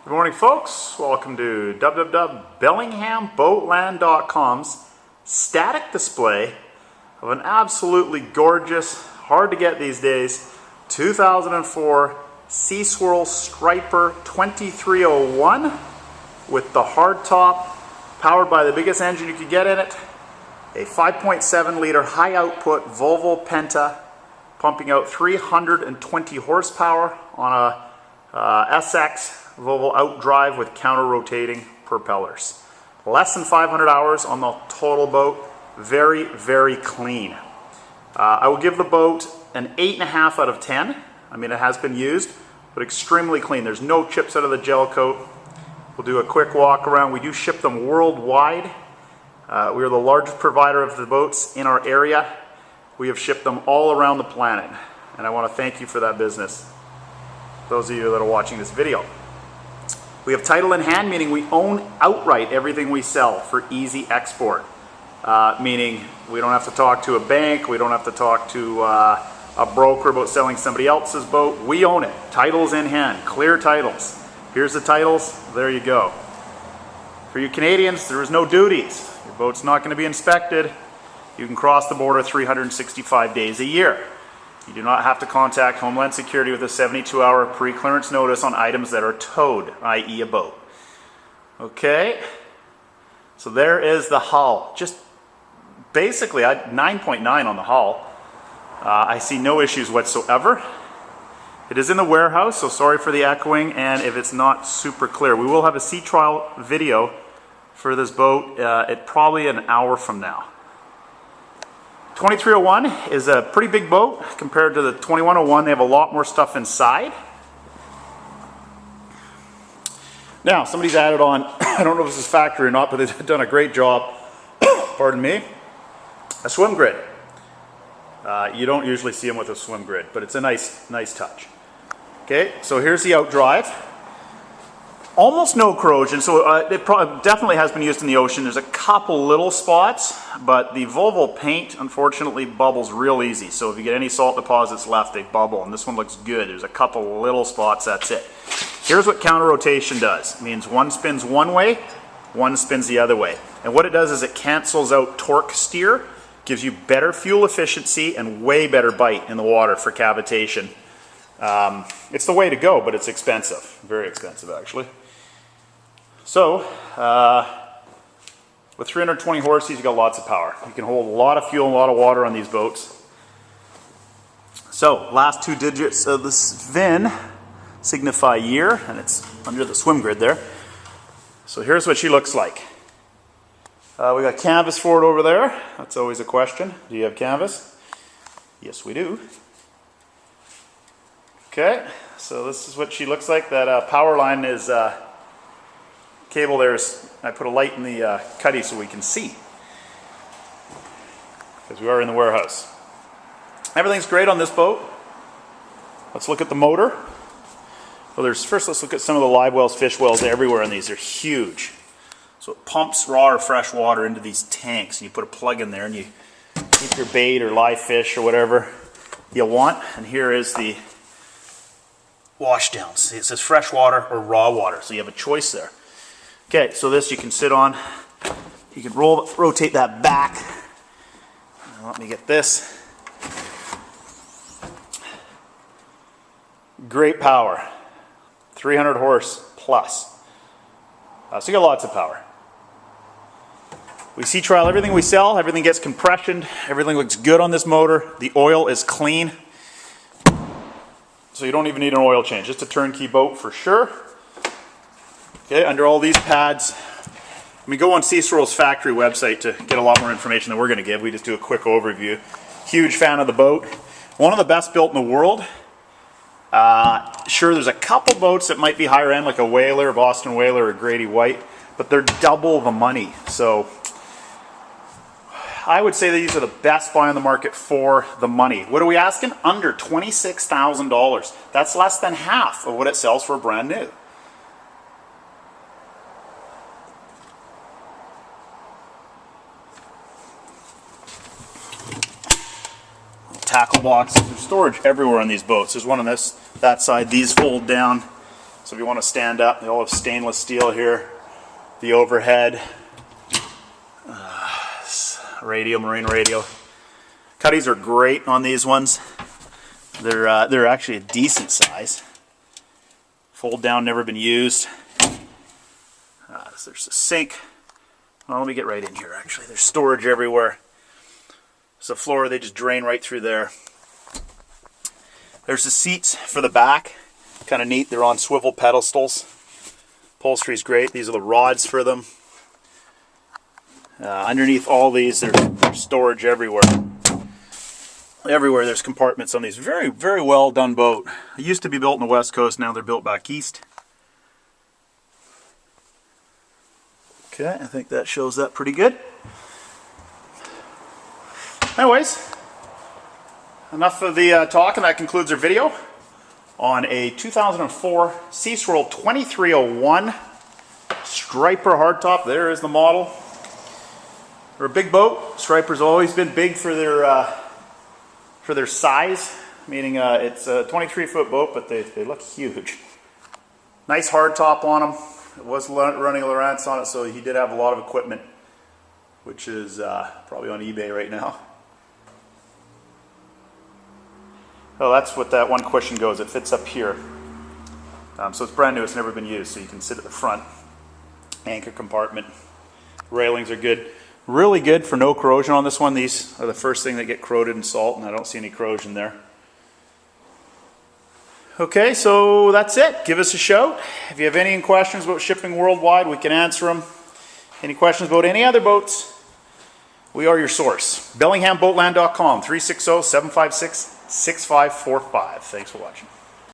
Good morning, folks. Welcome to www.bellinghamboatland.com's static display of an absolutely gorgeous, hard to get these days, 2004 Seaswirl Striper 2301 with the hard top, powered by the biggest engine you could get in it, a 5.7 liter high output Volvo Penta pumping out 320 horsepower on a SX Volvo outdrive with counter-rotating propellers. Less than 500 hours on the total boat. Very, very clean. I will give the boat an 8.5 out of 10. I mean, it has been used, but extremely clean. There's no chips out of the gel coat. We'll do a quick walk around. We do ship them worldwide. We are the largest provider of the boats in our area. We have shipped them all around the planet, and I want to thank you for that business, those of you that are watching this video. We have title in hand, meaning we own outright everything we sell for easy export. Meaning we don't have to talk to a bank, we don't have to talk to a broker about selling somebody else's boat. We own it. Titles in hand, clear titles. Here's the titles, there you go. For you Canadians, there is no duties. Your boat's not going to be inspected. You can cross the border 365 days a year. You do not have to contact Homeland Security with a 72-hour pre-clearance notice on items that are towed, i.e. a boat. Okay, so there is the hull. Just basically 9.9 on the hull. I see no issues whatsoever. It is in the warehouse, so sorry for the echoing and if it's not super clear. We will have a sea trial video for this boat at probably an hour from now. 2301 is a pretty big boat compared to the 2101. They have a lot more stuff inside. Now, somebody's added on, I don't know if this is factory or not, but they've done a great job, pardon me, a swim grid. You don't usually see them with a swim grid, but it's a nice touch. Okay, so here's the outdrive. Almost no corrosion, so it definitely has been used in the ocean. There's a couple little spots, but the Volvo paint, unfortunately, bubbles real easy. So if you get any salt deposits left, they bubble, and this one looks good. There's a couple little spots, that's it. Here's what counter rotation does. It means one spins one way, one spins the other way. And what it does is it cancels out torque steer, gives you better fuel efficiency and way better bite in the water for cavitation. It's the way to go, but it's expensive. Very expensive, actually. So, with 320 horses, you got lots of power. You can hold a lot of fuel and a lot of water on these boats. So, last two digits of this VIN signify year, and it's under the swim grid there. So here's what she looks like. We got canvas for it over there. That's always a question. Do you have canvas? Yes, we do. Okay, so this is what she looks like. That power line is... cable there is, I put a light in the cuddy so we can see, because we are in the warehouse. Everything's great on this boat. Let's look at the motor. Well, first let's look at some of the live wells, fish wells everywhere in these. They're huge. So it pumps raw or fresh water into these tanks, and you put a plug in there and you keep your bait or live fish or whatever you want. And here is the wash down. See, it says fresh water or raw water, so you have a choice there. Okay, so this you can sit on. You can rotate that back. Let me get this. Great power. 300 horse plus. So you got lots of power. We sea trial everything we sell. Everything gets compressioned. Everything looks good on this motor. The oil is clean. So you don't even need an oil change. Just a turnkey boat for sure. Okay, under all these pads, we go on Seaswirl's factory website to get a lot more information than we're going to give. We just do a quick overview. Huge fan of the boat. One of the best built in the world. Sure, there's a couple boats that might be higher end, like a Whaler, Boston Whaler, or Grady White, but they're double the money. So I would say that these are the best buy on the market for the money. What are we asking? Under $26,000. That's less than half of what it sells for brand new. Tackle boxes, there's storage everywhere on these boats. There's one on that side. These fold down So if you want to stand up, they all have stainless steel here. The overhead, radio, marine radio. Cutties are great on these ones. They're actually a decent size. Fold down, never been used. There's a sink. Well, let me get right in here actually. There's storage everywhere. There's a floor, they just drain right through there. There's the seats for the back. Kind of neat, they're on swivel pedestals. Upholstery's great. These are the rods for them. Underneath all these, there's storage everywhere. Everywhere there's compartments on these. Very, very well done boat. It used to be built on the West Coast, now they're built back east. Okay, I think that shows that pretty good. Anyways, enough of the talk, and that concludes our video on a 2004 Seaswirl 2301 Striper hardtop. There is the model. They're a big boat. Striper's always been big for their size, meaning it's a 23-foot boat, but they look huge. Nice hardtop on them. It was running Lowrance on it, so he did have a lot of equipment, which is probably on eBay right now. Oh, that's what that one cushion goes. It fits up here. So it's brand new. It's never been used, so you can sit at the front. Anchor compartment. Railings are good. Really good for no corrosion on this one. These are the first thing that get corroded in salt, and I don't see any corrosion there. Okay, so that's it. Give us a shout. If you have any questions about shipping worldwide, we can answer them. Any questions about any other boats, we are your source. BellinghamBoatland.com, 360-756-6545. Thanks for watching.